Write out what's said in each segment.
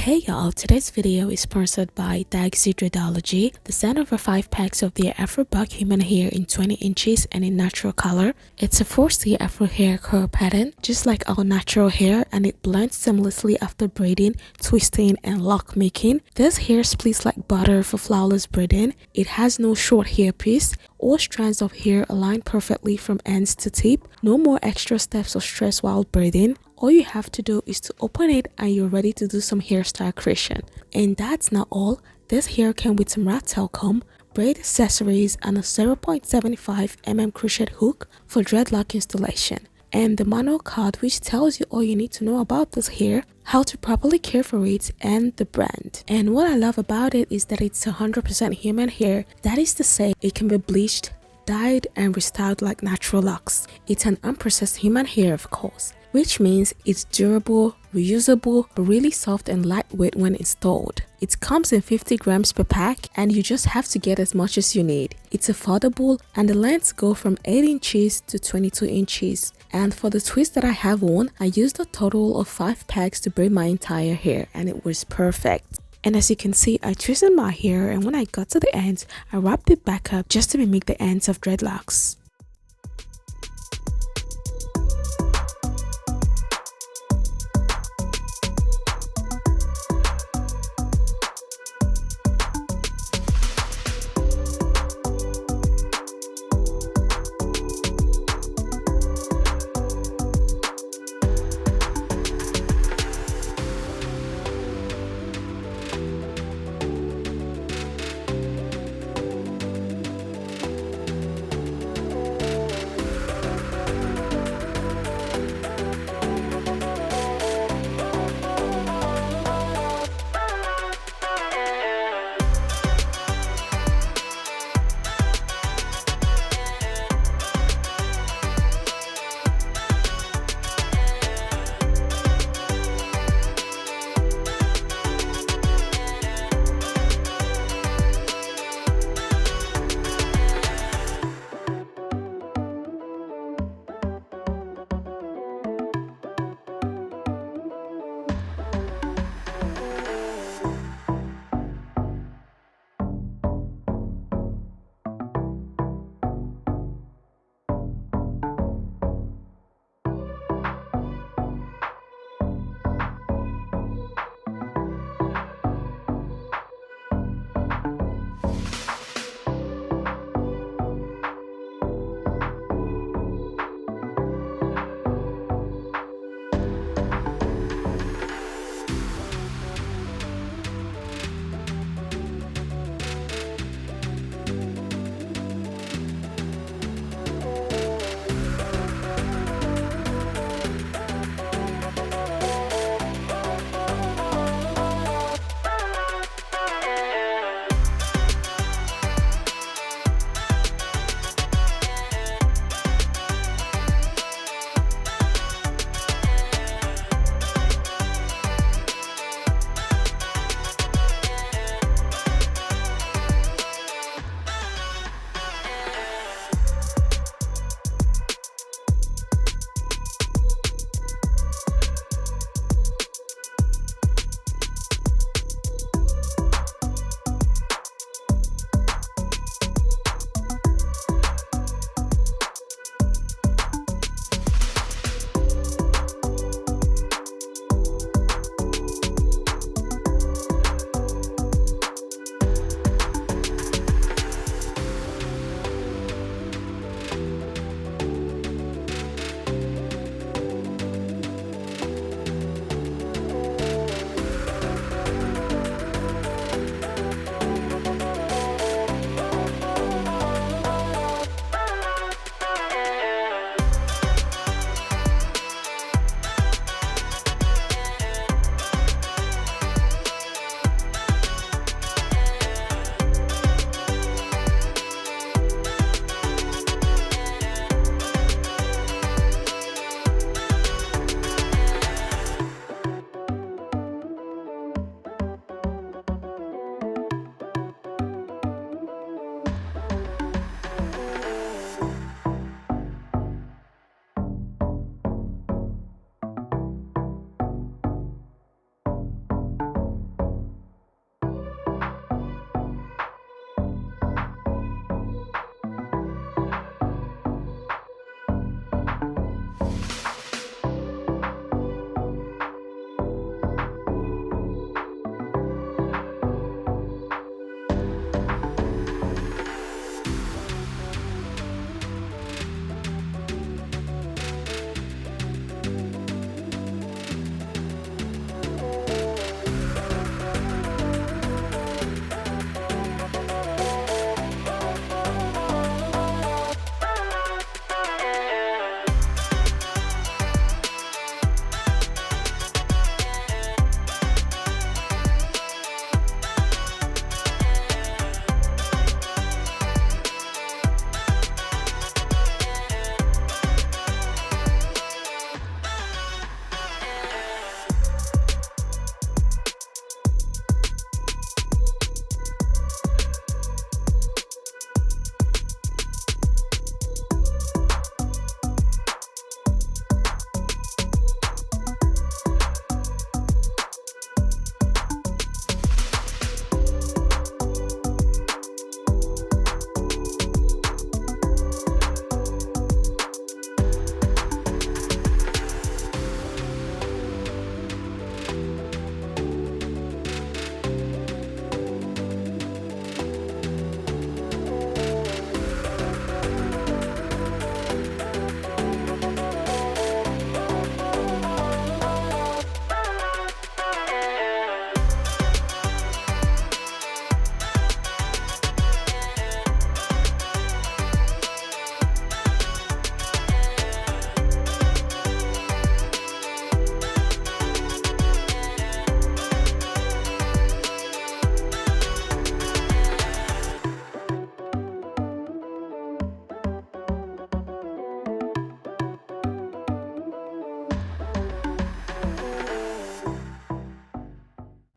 Hey y'all, today's video is sponsored by Daixi Dreadology. They sent over 5 packs of their Afro buck human hair in 20 inches and in natural color. It's a 4C Afro hair curl pattern, just like our natural hair, and it blends seamlessly after braiding, twisting, and lock making. This hair splits like butter for flawless braiding. It has no short hairpiece. All strands of hair align perfectly from ends to tip. No more extra steps or stress while braiding. All you have to do is to open it and you're ready to do some hairstyle creation. And that's not all. This hair came with some rat tail comb, braid accessories, and a 0.75 mm crochet hook for dreadlock installation. And the manual card which tells you all you need to know about this hair, how to properly care for it, and the brand. And what I love about it is that it's 100% human hair. That is to say, it can be bleached, dyed, and restyled like natural locks. It's an unprocessed human hair, of course, which means it's durable, reusable, but really soft and lightweight when installed. It comes in 50 grams per pack and you just have to get as much as you need. It's affordable and the lengths go from 8 inches to 22 inches. And for the twist that I have on, I used a total of 5 packs to braid my entire hair and it was perfect. And as you can see, I twisted my hair and when I got to the ends, I wrapped it back up just to mimic the ends of dreadlocks.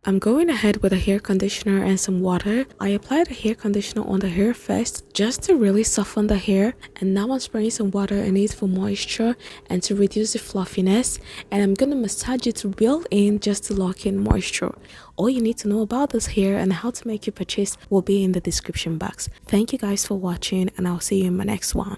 I'm going ahead with a hair conditioner and some water. I applied the hair conditioner on the hair first just to really soften the hair, and now I'm spraying some water in it for moisture and to reduce the fluffiness, and I'm gonna massage it real in just to lock in moisture. All you need to know about this hair and how to make your purchase will be in the description box. Thank you guys for watching, and I'll see you in my next one.